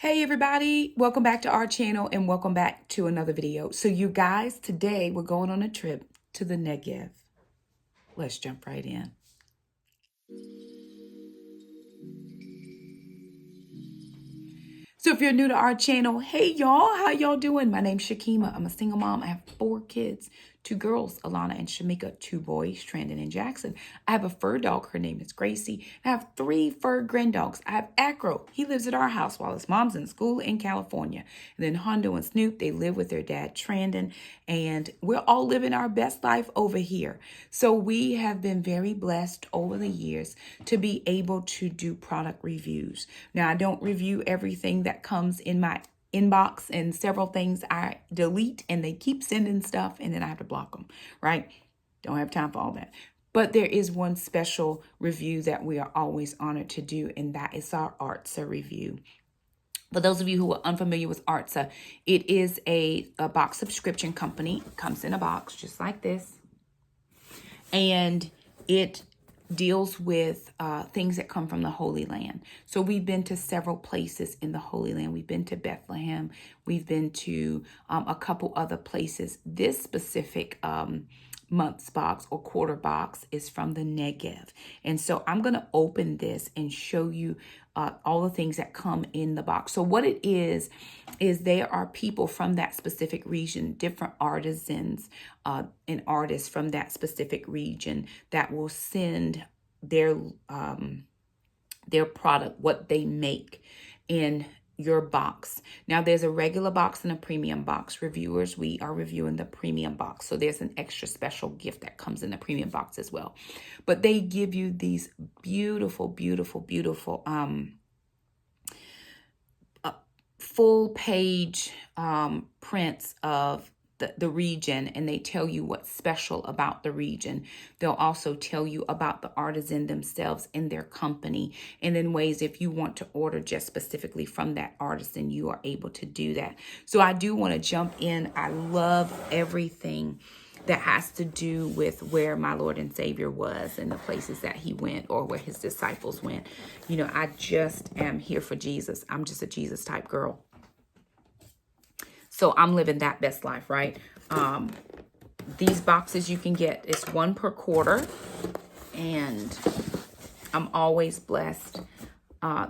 Hey everybody, welcome back to our channel and welcome back to another video. So you guys, today we're going on a trip to the Negev. Let's jump right in. So if you're new to our channel, hey y'all, how y'all doing? My name's Shakema. I'm a single mom. I have 4 kids, 2 girls, Alana and Shamika, 2 boys, Trandon and Jackson. I have a fur dog. Her name is Gracie. I have 3 fur grand dogs. I have Acro. He lives at our house while his mom's in school in California. And then Hondo and Snoop, they live with their dad, Trandon. And we're all living our best life over here. So we have been very blessed over the years to be able to do product reviews. Now, I don't review everything that comes in my inbox, and several things I delete and they keep sending stuff and then I have to block them, right? Don't have time for all that. But there is one special review that we are always honored to do, and that is our Artza review. For those of you who are unfamiliar with Artza, it is a box subscription company. It comes in a box just like this. And it deals with things that come from the Holy Land. So we've been to several places in the Holy Land. We've been to Bethlehem. We've been to a couple other places. This specific month's box or quarter box is from the Negev. And so I'm going to open this and show you all the things that come in the box. So what it is there are people from that specific region, different artisans and artists from that specific region that will send their product, what they make, in your box. Now there's a regular box and a premium box. Reviewers, we are reviewing the premium box. So there's an extra special gift that comes in the premium box as well. But they give you these beautiful, beautiful, beautiful full page prints of the region, and they tell you what's special about the region. They'll also tell you about the artisan themselves and their company, and then ways if you want to order just specifically from that artisan, you are able to do that. So I do want to jump in. I love everything that has to do with where my Lord and Savior was and the places that he went or where his disciples went. You know, I just am here for Jesus. I'm just a Jesus type girl. So I'm living that best life, right? These boxes you can get, it's 1 per quarter, and I'm always blessed.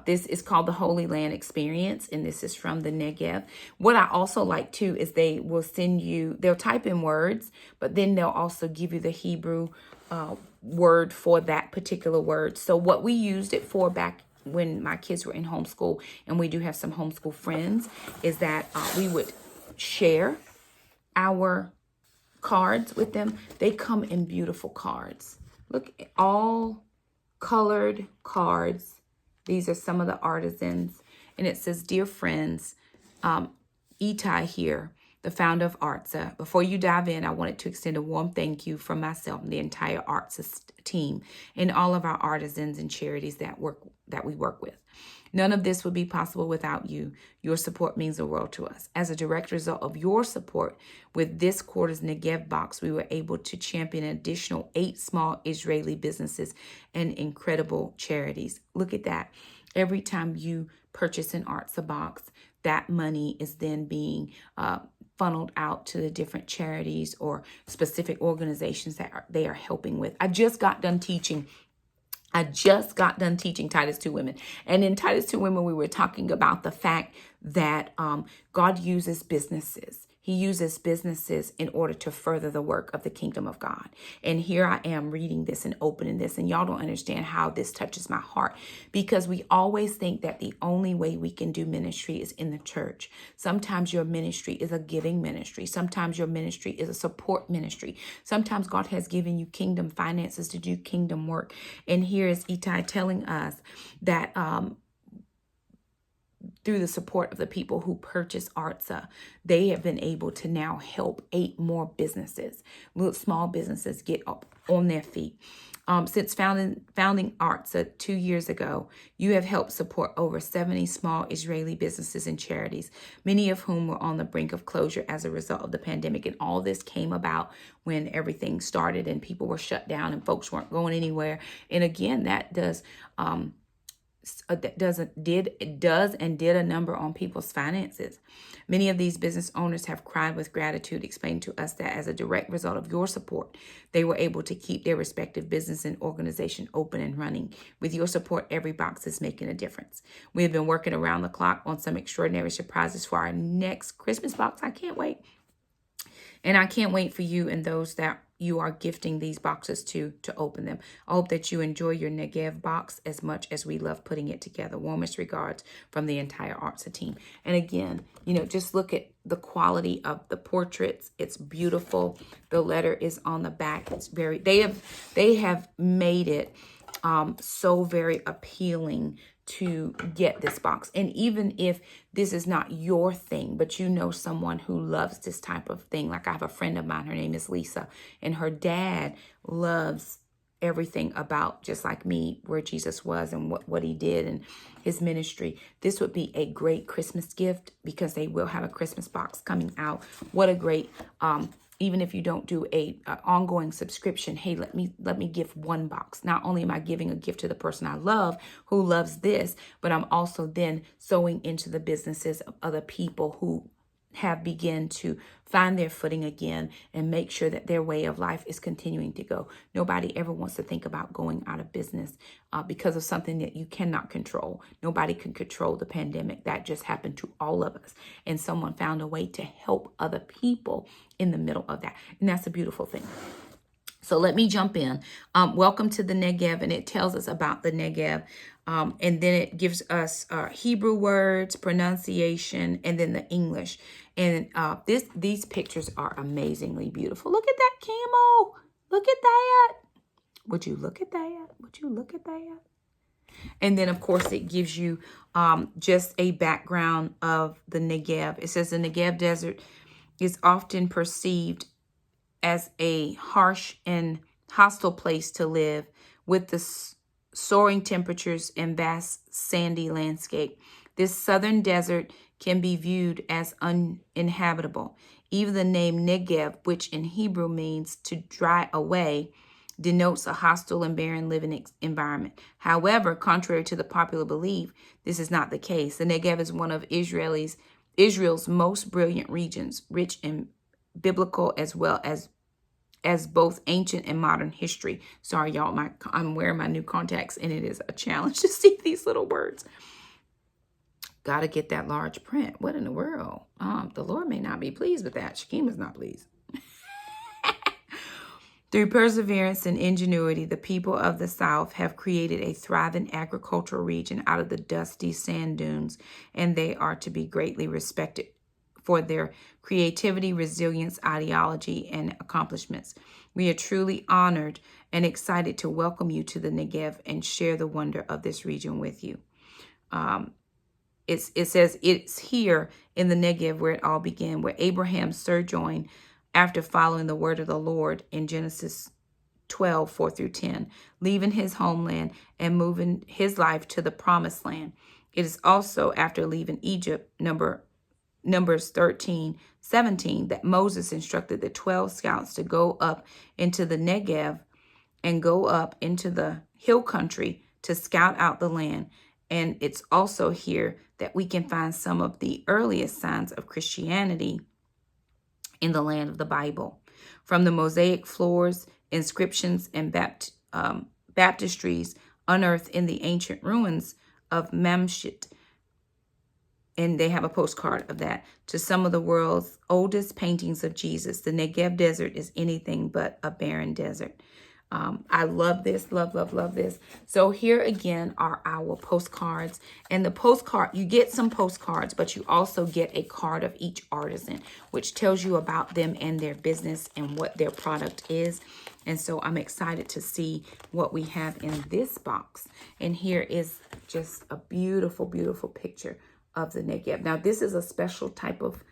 This is called the Holy Land Experience, and this is from the Negev. What I also like too is they will send you, they'll type in words, but then they'll also give you the Hebrew word for that particular word. So what we used it for back when my kids were in homeschool, and we do have some homeschool friends, is that we would share our cards with them. They come in beautiful cards. Look, all colored cards. These are some of the artisans, and it says, "Dear friends, Itai here, the founder of Artza. Before you dive in, I wanted to extend a warm thank you from myself and the entire Artza team and all of our artisans and charities that we work with. None of this would be possible without you. Your support means the world to us. As a direct result of your support with this quarter's Negev box, we were able to champion an additional 8 small Israeli businesses and incredible charities." Look at that. Every time you purchase an Artza box, that money is then being funneled out to the different charities or specific organizations that they are helping with. I just got done teaching Titus 2 Women. And in Titus 2 Women, we were talking about the fact that God uses businesses. He uses businesses in order to further the work of the kingdom of God. And here I am reading this and opening this, and y'all don't understand how this touches my heart, because we always think that the only way we can do ministry is in the church. Sometimes your ministry is a giving ministry. Sometimes your ministry is a support ministry. Sometimes God has given you kingdom finances to do kingdom work. And here is Itai telling us that through the support of the people who purchase Artza, they have been able to now help 8 more businesses, little small businesses, get up on their feet. Since founding Artza 2 years ago, you have helped support over 70 small Israeli businesses and charities, many of whom were on the brink of closure as a result of the pandemic. And all this came about when everything started and people were shut down and folks weren't going anywhere. And again, that does does and did a number on people's finances. Many of these business owners have cried with gratitude, explaining to us that as a direct result of your support, they were able to keep their respective business and organization open and running. With your support, every box is making a difference. We have been working around the clock on some extraordinary surprises for our next Christmas box. I can't wait. And I can't wait for you and those that you are gifting these boxes to open them. I hope that you enjoy your Negev box as much as we love putting it together. Warmest regards from the entire Artza team. And again, just look at the quality of the portraits. It's beautiful. The letter is on the back. It's they have made it so very appealing to get this box. And even if this is not your thing, but you know someone who loves this type of thing. Like I have a friend of mine, her name is Lisa, and her dad loves everything about, just like me, where Jesus was and what he did and his ministry. This would be a great Christmas gift because they will have a Christmas box coming out. What a great even if you don't do a ongoing subscription, hey, let me give one box. Not only am I giving a gift to the person I love who loves this, but I'm also then sowing into the businesses of other people who have begun to find their footing again and make sure that their way of life is continuing to go. Nobody ever wants to think about going out of business because of something that you cannot control. Nobody can control the pandemic. That just happened to all of us. And someone found a way to help other people in the middle of that. And that's a beautiful thing. So let me jump in. Welcome to the Negev, and it tells us about the Negev. And then it gives us Hebrew words, pronunciation, and then the English. And these pictures are amazingly beautiful. Look at that camel. Look at that. Would you look at that? Would you look at that? And then, of course, it gives you just a background of the Negev. It says the Negev desert is often perceived as a harsh and hostile place to live, with the soaring temperatures and vast sandy landscape. This southern desert can be viewed as uninhabitable. Even the name Negev, which in Hebrew means to dry away, denotes a hostile and barren living environment. However, contrary to the popular belief, this is not the case. The Negev is one of Israel's most brilliant regions, rich in biblical as well as both ancient and modern history. Sorry, y'all, I'm wearing my new contacts, and it is a challenge to see these little words. Got to get that large print. What in the world? The Lord may not be pleased with that. Shakema's not pleased. Through perseverance and ingenuity, the people of the South have created a thriving agricultural region out of the dusty sand dunes, and they are to be greatly respected for their creativity, resilience, ideology, and accomplishments. We are truly honored and excited to welcome you to the Negev and share the wonder of this region with you. It says it's here in the Negev where it all began, where Abraham sojourned after following the word of the Lord in Genesis 12, 4 through 10, leaving his homeland and moving his life to the promised land. It is also after leaving Egypt, Numbers 13, 17, that Moses instructed the 12 scouts to go up into the Negev and go up into the hill country to scout out the land. And it's also here that we can find some of the earliest signs of Christianity in the land of the Bible. From the mosaic floors, inscriptions, and baptistries unearthed in the ancient ruins of Mamshit, and they have a postcard of that, to some of the world's oldest paintings of Jesus. The Negev desert is anything but a barren desert. I love this, love this. So here again are our postcards. And the postcard, you get some postcards, but you also get a card of each artisan, which tells you about them and their business and what their product is. And so I'm excited to see what we have in this box. And here is just a beautiful, beautiful picture of the Negev. Now, this is a special type of,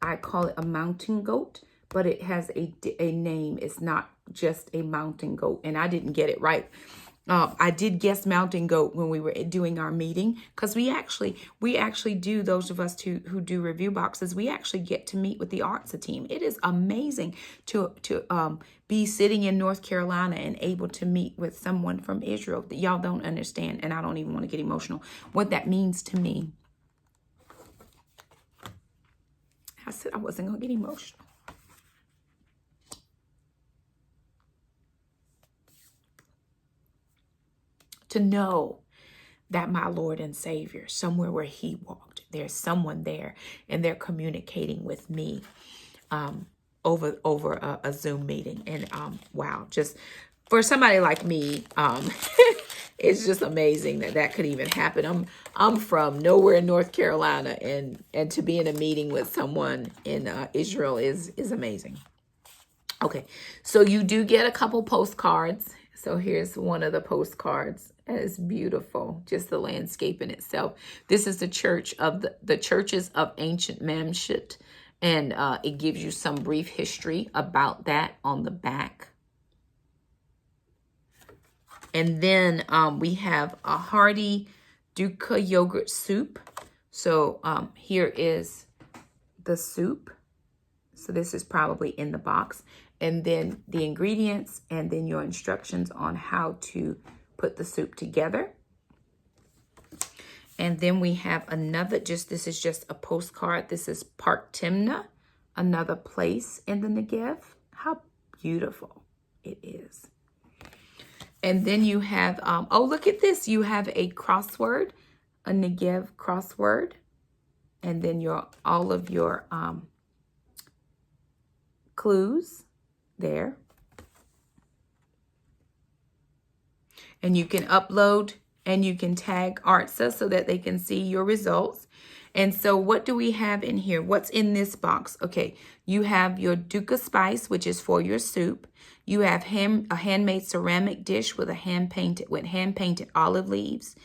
I call it a mountain goat, but it has a name. It's not just a mountain goat, and I didn't get it right I did guess mountain goat when we were doing our meeting, because we actually do, those of us who do review boxes, we actually get to meet with the Artza team. It is amazing to be sitting in North Carolina and able to meet with someone from Israel that y'all don't understand, and I don't even want to get emotional, what that means to me. I said I wasn't going to get emotional. To know that my Lord and Savior, somewhere where he walked, there's someone there and they're communicating with me over a Zoom meeting. And wow, just for somebody like me, it's just amazing that could even happen. I'm from nowhere in North Carolina, and to be in a meeting with someone in Israel is amazing. Okay, so you do get a couple postcards. So here's one of the postcards. It's beautiful, just the landscape in itself. This is the church of the churches of ancient Mamshit, and it gives you some brief history about that on the back. And then we have a hearty dukkha yogurt soup. So here is the soup. So this is probably in the box. And then the ingredients, and then your instructions on how to put the soup together. And then we have another, this is just a postcard. This is Park Timna, another place in the Negev. How beautiful it is. And then you have, oh, look at this. You have a crossword, a Negev crossword. And then all of your clues there. And you can upload and you can tag Artza so that they can see your results. And so what do we have in here? What's in this box? Okay, you have your dukkha spice, which is for your soup. You have a handmade ceramic dish with hand-painted olive leaves.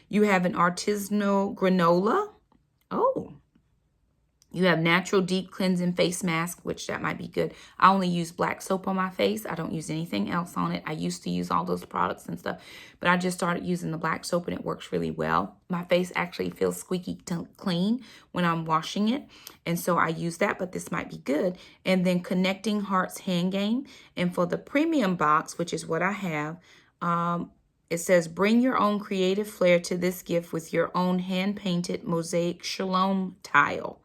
You have an artisanal granola. Oh, you have natural deep cleansing face mask, which that might be good. I only use black soap on my face. I don't use anything else on it. I used to use all those products and stuff, but I just started using the black soap and it works really well. My face actually feels squeaky clean when I'm washing it. And so I use that, but this might be good. And then Connecting Hearts hand game. And for the premium box, which is what I have, it says, bring your own creative flair to this gift with your own hand-painted mosaic shalom tile.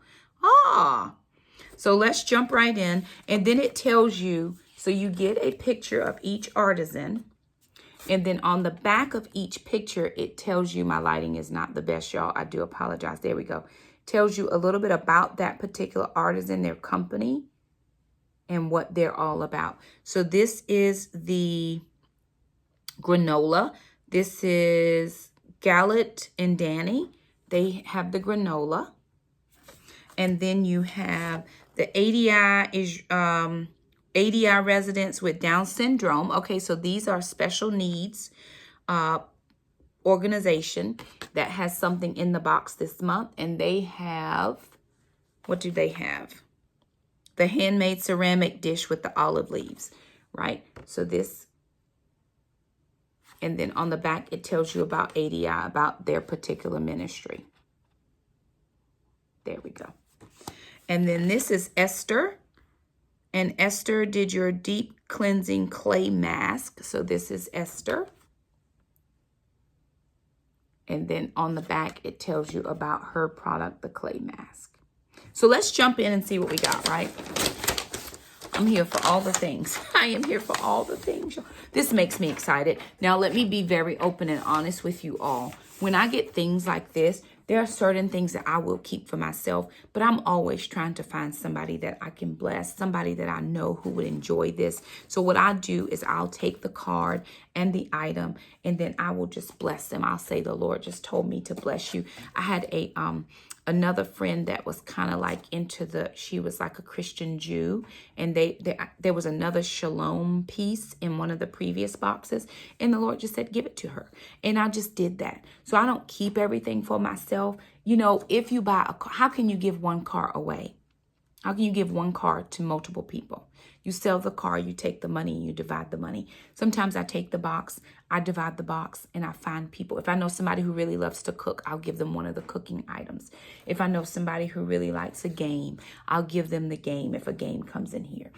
So let's jump right in. And then it tells you, so you get a picture of each artisan. And then on the back of each picture, it tells you, my lighting is not the best, y'all. I do apologize. There we go. Tells you a little bit about that particular artisan, their company, and what they're all about. So this is the granola. This is Gallet and Danny. They have the granola. And then you have the ADI residents with Down syndrome. Okay, so these are special needs organization that has something in the box this month. And they have, what do they have? The handmade ceramic dish with the olive leaves, right? So this, and then on the back, it tells you about ADI, about their particular ministry. There we go. And then this is Esther. And Esther did your deep cleansing clay mask. So this is Esther. And then on the back, it tells you about her product, the clay mask. So let's jump in and see what we got, right? I'm here for all the things. I am here for all the things. This makes me excited. Now, let me be very open and honest with you all. When I get things like this, there are certain things that I will keep for myself, but I'm always trying to find somebody that I can bless, somebody that I know who would enjoy this. So what I do is I'll take the card and the item, and then I will just bless them. I'll say, the Lord just told me to bless you. I had another friend that was kind of like she was like a Christian Jew, and there was another shalom piece in one of the previous boxes, and the Lord just said, give it to her. And I just did that. So I don't keep everything for myself. You know, if you buy a car, how can you give one car away? How can you give one card to multiple people? You sell the card, you take the money, you divide the money. Sometimes I take the box, I divide the box, and I find people. If I know somebody who really loves to cook, I'll give them one of the cooking items. If I know somebody who really likes a game, I'll give them the game if a game comes in here.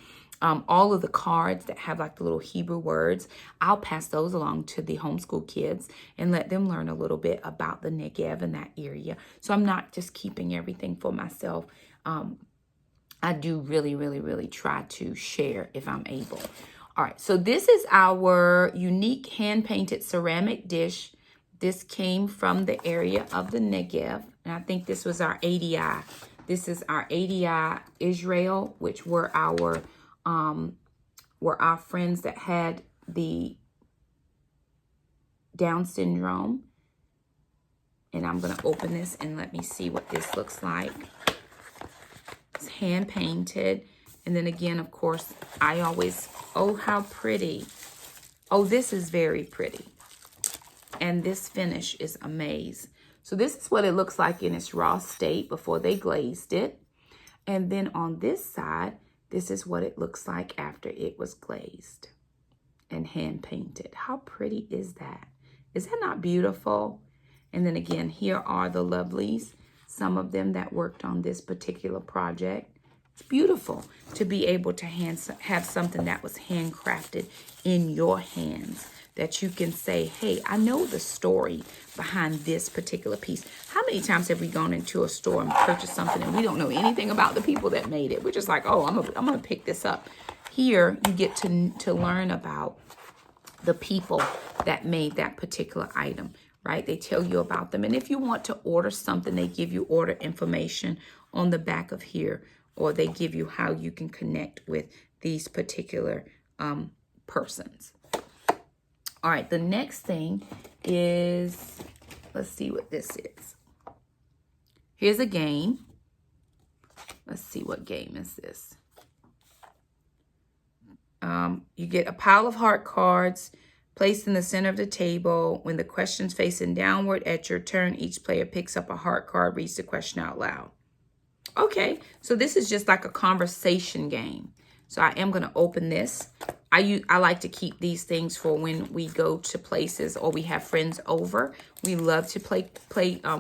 All of the cards that have like the little Hebrew words, I'll pass those along to the homeschool kids and let them learn a little bit about the Negev in that area. So I'm not just keeping everything for myself. I do really try to share if I'm able. All right, so this is our unique hand-painted ceramic dish. This came from the area of the Negev, and I think this was our ADI. This is our ADI Israel, which were our friends that had the Down syndrome. And I'm going to open this and let me see what this looks like. It's hand painted. And then again, of course, I always, oh, how pretty. Oh, this is very pretty. And this finish is amazing. So this is what it looks like in its raw state before they glazed it. And then on this side, this is what it looks like after it was glazed and hand painted. How pretty is that? Is that not beautiful? And then again, here are the lovelies, some of them that worked on this particular project. It's beautiful to be able to have something that was handcrafted in your hands, that you can say, hey, I know the story behind this particular piece. How many times have we gone into a store and purchased something and we don't know anything about the people that made it? We're just like, oh, I'm gonna pick this up. Here, you get to learn about the people that made that particular item, right? They tell you about them. And if you want to order something, they give you order information on the back of here, or they give you how you can connect with these particular persons. All right, the next thing is, let's see what this is. Here's a game. Let's see, what game is this? You get a pile of heart cards placed in the center of the table. When the question's facing downward at your turn, each player picks up a heart card, reads the question out loud. Okay, so this is just like a conversation game. So I am going to open this. I like to keep these things for when we go to places or we have friends over. We love to play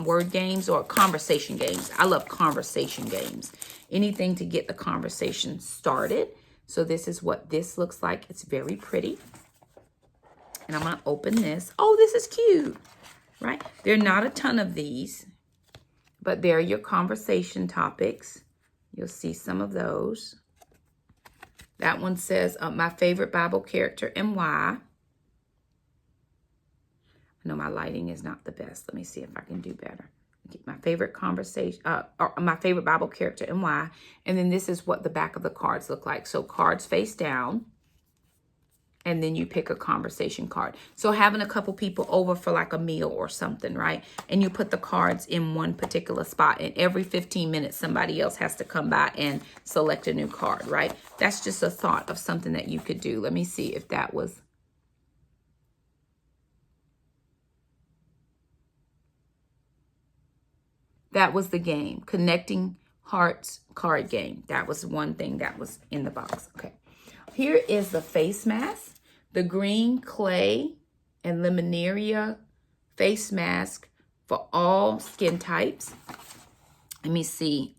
word games or conversation games. I love conversation games. Anything to get the conversation started. So this is what this looks like. It's very pretty. And I'm going to open this. Oh, this is cute, right? There are not a ton of these, but they're your conversation topics. You'll see some of those. That one says, my favorite Bible character and why. I know my lighting is not the best. Let me see if I can do better. My favorite conversation, or my favorite Bible character and why. And then this is what the back of the cards look like. So cards face down. And then you pick a conversation card. So having a couple people over for like a meal or something, right? And you put the cards in one particular spot. And every 15 minutes, somebody else has to come by and select a new card, right? That's just a thought of something that you could do. Let me see if that was... That was the game. Connecting Hearts card game. That was one thing that was in the box. Okay. Here is the face mask, the green clay and Luminaria face mask for all skin types. Let me see.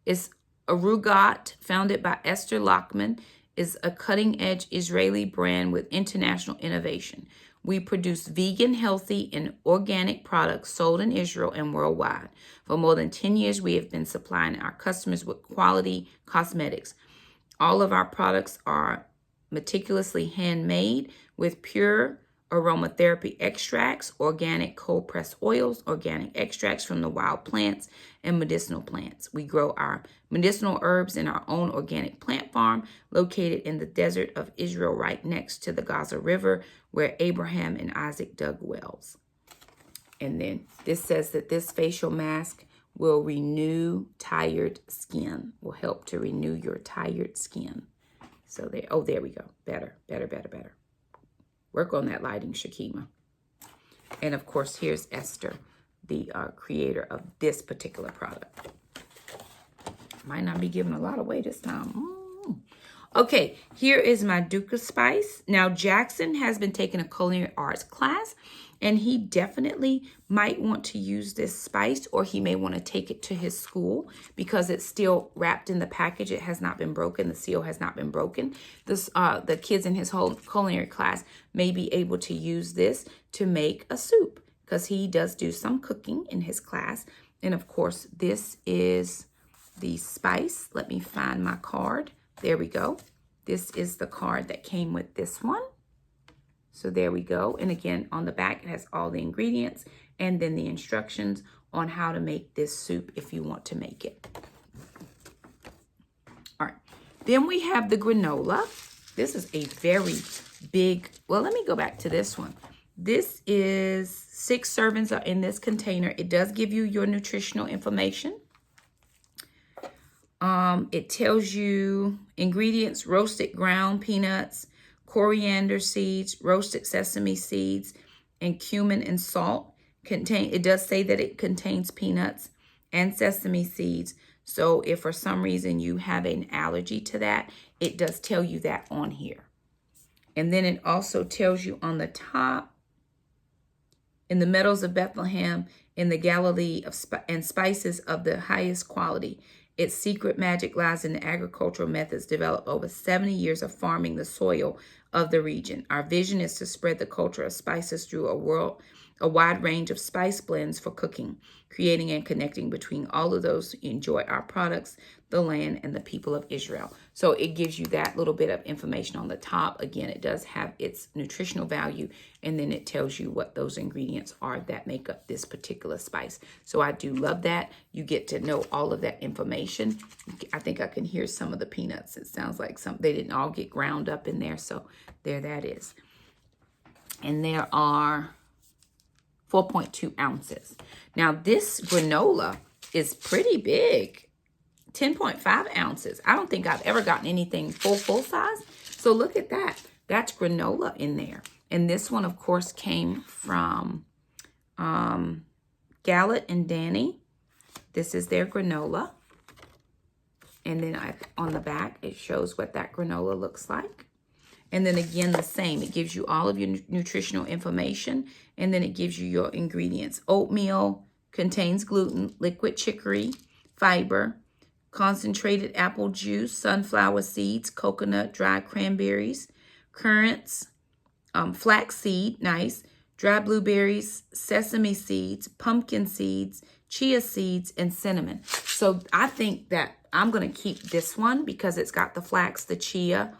It's Arugat, founded by Esther Lockman, is a cutting-edge Israeli brand with international innovation. We produce vegan, healthy, and organic products sold in Israel and worldwide. For more than 10 years, we have been supplying our customers with quality cosmetics. All of our products are meticulously handmade with pure aromatherapy extracts, organic cold-pressed oils, organic extracts from the wild plants, and medicinal plants. We grow our medicinal herbs in our own organic plant farm located in the desert of Israel right next to the Gaza River, where Abraham and Isaac dug wells. And then this says that this facial mask will renew tired skin, will help to renew your tired skin. So there, oh, there we go. Better. Work on that lighting, Shakema. And of course, here's Esther, the creator of this particular product. Might not be giving a lot away this time. Okay, here is my Duca spice. Now, Jackson has been taking a culinary arts class, and he definitely might want to use this spice, or he may want to take it to his school because it's still wrapped in the package. It has not been broken. The seal has not been broken. The kids in his whole culinary class may be able to use this to make a soup because he does do some cooking in his class. And of course, this is the spice. Let me find my card. There we go. This is the card that came with this one. So there we go. And again, on the back, it has all the ingredients and then the instructions on how to make this soup if you want to make it. All right. Then we have the granola. This is a very big, well, let me go back to this one. This is 6 servings are in this container. It does give you your nutritional information. It tells you ingredients: roasted ground peanuts, coriander seeds, roasted sesame seeds, and cumin and salt. It does say that it contains peanuts and sesame seeds. So if for some reason you have an allergy to that, it does tell you that on here. And then it also tells you on the top, in the meadows of Bethlehem, in the Galilee and spices of the highest quality. Its secret magic lies in the agricultural methods developed over 70 years of farming the soil of the region. Our vision is to spread the culture of spices through a wide range of spice blends for cooking, creating and connecting between all of those who enjoy our products, the land, and the people of Israel. So it gives you that little bit of information on the top. Again, it does have its nutritional value, and then it tells you what those ingredients are that make up this particular spice. So I do love that. You get to know all of that information. I think I can hear some of the peanuts. It sounds like they didn't all get ground up in there. So there that is. And there are 4.2 ounces. Now this granola is pretty big, 10.5 ounces. I don't think I've ever gotten anything full size. So look at that. That's granola in there. And this one, of course, came from Kaale and Danny. This is their granola. And then on the back, it shows what that granola looks like. And then again, the same. It gives you all of your nutritional information. And then it gives you your ingredients. Oatmeal contains gluten, liquid chicory, fiber, concentrated apple juice, sunflower seeds, coconut, dried cranberries, currants, flaxseed, nice, dry blueberries, sesame seeds, pumpkin seeds, chia seeds, and cinnamon. So I think that I'm going to keep this one because it's got the flax, the chia,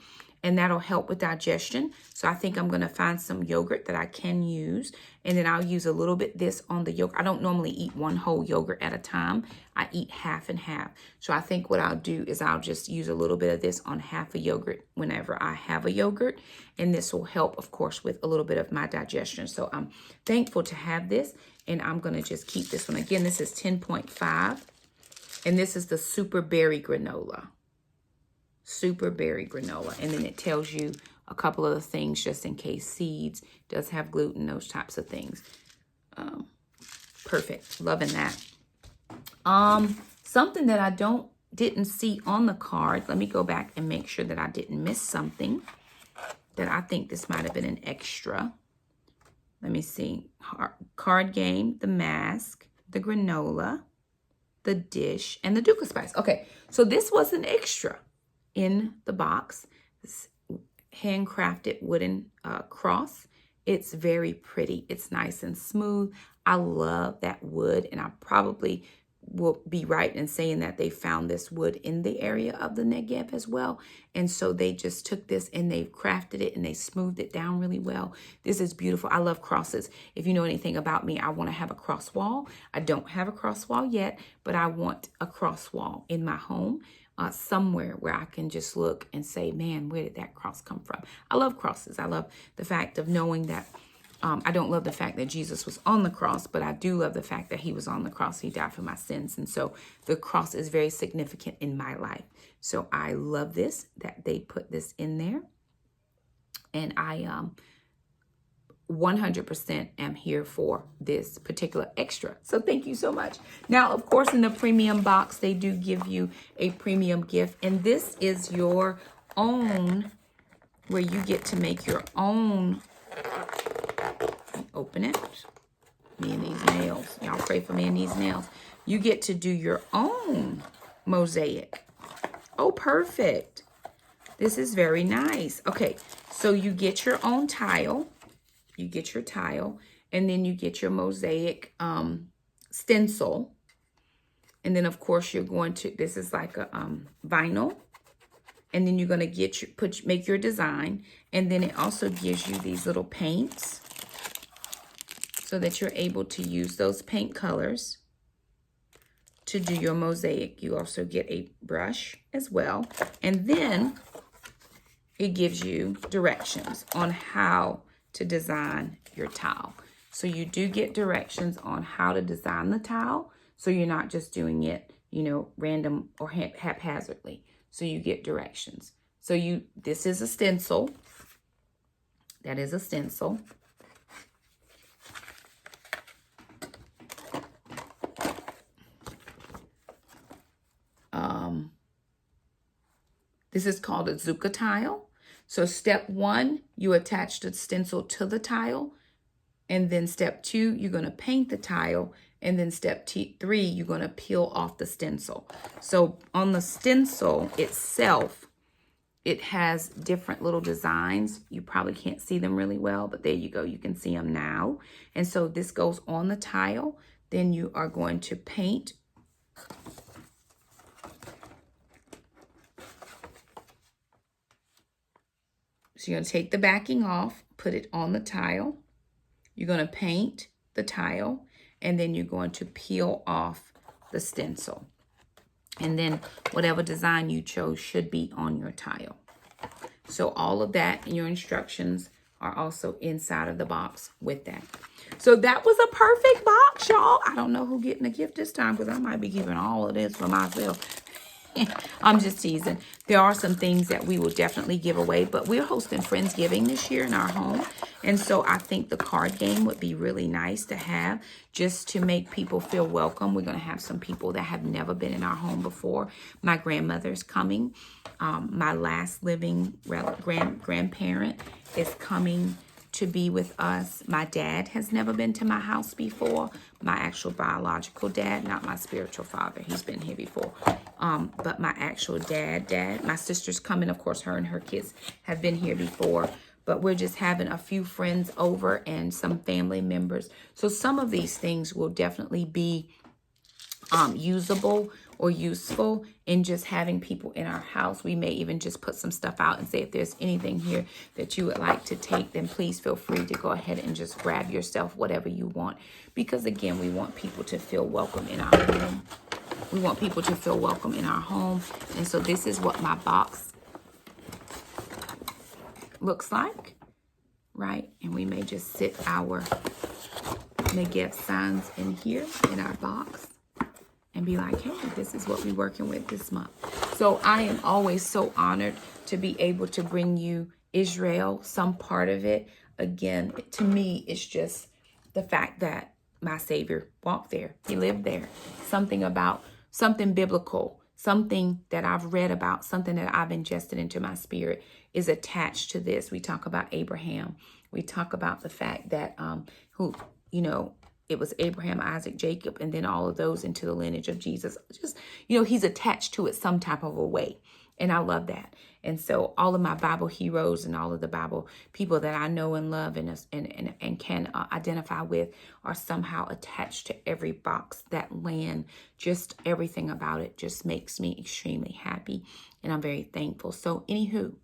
and that'll help with digestion. So I think I'm going to find some yogurt that I can use. And then I'll use a little bit this on the yogurt. I don't normally eat one whole yogurt at a time. I eat half and half. So I think what I'll do is I'll just use a little bit of this on half a yogurt whenever I have a yogurt. And this will help, of course, with a little bit of my digestion. So I'm thankful to have this. And I'm going to just keep this one. Again, this is 10.5. And this is the super berry granola. Super berry granola. And then it tells you a couple of the things just in case. Seeds, does have gluten, those types of things. Perfect. Loving that. Something that I didn't see on the card. Let me go back and make sure that I didn't miss something. That I think this might have been an extra. Let me see. Card game, the mask, the granola, the dish, and the Duca spice. Okay, so this was an extra in the box. This handcrafted wooden cross. It's very pretty. It's nice and smooth. I love that wood, and I probably will be right in saying that they found this wood in the area of the Negev as well. And so they just took this and they've crafted it and they smoothed it down really well. This is beautiful. I love crosses. If you know anything about me, I want to have a cross wall. I don't have a cross wall yet, but I want a cross wall in my home. Somewhere where I can just look and say, man, where did that cross come from? I love crosses. I love the fact of knowing that I don't love the fact that Jesus was on the cross, but I do love the fact that he was on the cross. He died for my sins. And so the cross is very significant in my life. So I love this, that they put this in there. And I 100% am here for this particular extra. So thank you so much. Now, of course, in the premium box, they do give you a premium gift. And this is your own, where you get to make your own. Open it. Me and these nails. Y'all pray for me and these nails. You get to do your own mosaic. Oh, perfect. This is very nice. Okay, so you get your own tile. You get your tile, and then you get your mosaic stencil. And then, of course, you're going to, this is like a vinyl. And then you're going to get your, make your design. And then it also gives you these little paints so that you're able to use those paint colors to do your mosaic. You also get a brush as well. And then it gives you directions on how to design your tile. So you do get directions on how to design the tile. So you're not just doing it, you know, random or haphazardly. So you get directions. So this is a stencil. That is a stencil. This is called a Zucca tile. So step 1, you attach the stencil to the tile. And then step 2, you're going to paint the tile. And then step 3, you're going to peel off the stencil. So on the stencil itself, it has different little designs. You probably can't see them really well, but there you go. You can see them now. And so this goes on the tile. Then you are going to paint. So you're going to take the backing off, put it on the tile. You're going to paint the tile, and then you're going to peel off the stencil. And then whatever design you chose should be on your tile. So all of that and your instructions are also inside of the box with that. So that was a perfect box, y'all. I don't know who getting a gift this time because I might be giving all of this for myself. I'm just teasing. There are some things that we will definitely give away, but we're hosting Friendsgiving this year in our home. And so I think the card game would be really nice to have just to make people feel welcome. We're going to have some people that have never been in our home before. My grandmother's coming. My last living grandparent is coming to be with us. My dad has never been to my house before. My actual biological dad, not my spiritual father. He's been here before. But my actual dad, my sister's coming. Of course, her and her kids have been here before. But we're just having a few friends over and some family members. So some of these things will definitely be usable or useful in just having people in our house. We may even just put some stuff out and say, if there's anything here that you would like to take, then please feel free to go ahead and just grab yourself whatever you want. Because again, we want people to feel welcome in our home. We want people to feel welcome in our home. And so this is what my box looks like, right? And we may just sit our Negev signs in here in our box and be like, hey, this is what we're working with this month. So I am always so honored to be able to bring you Israel, some part of it. Again, to me, it's just the fact that my Savior walked there. He lived there. Something about, something biblical, something that I've read about, something that I've ingested into my spirit is attached to this. We talk about Abraham. We talk about the fact that it was Abraham, Isaac, Jacob, and then all of those into the lineage of Jesus. Just, he's attached to it some type of a way. And I love that. And so all of my Bible heroes and all of the Bible people that I know and love and can identify with are somehow attached to every box. That land, just everything about it just makes me extremely happy. And I'm very thankful. So anywho,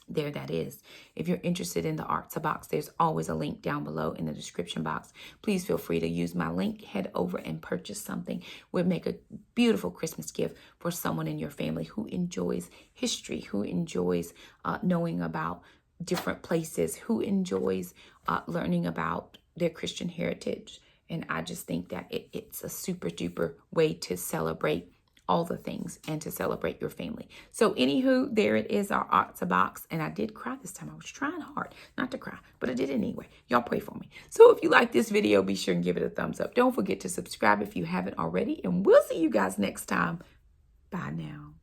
there that is. If you're interested in the Artza box, there's always a link down below in the description box. Please feel free to use my link. Head over and purchase something. We'll make a beautiful Christmas gift for someone in your family who enjoys history, who enjoys knowing about different places, who enjoys learning about their Christian heritage. And I just think that it's a super duper way to celebrate all the things, and to celebrate your family. So anywho, there it is, our Artza box. And I did cry this time. I was trying hard not to cry, but I did anyway. Y'all pray for me. So if you like this video, be sure and give it a thumbs up. Don't forget to subscribe if you haven't already. And we'll see you guys next time. Bye now.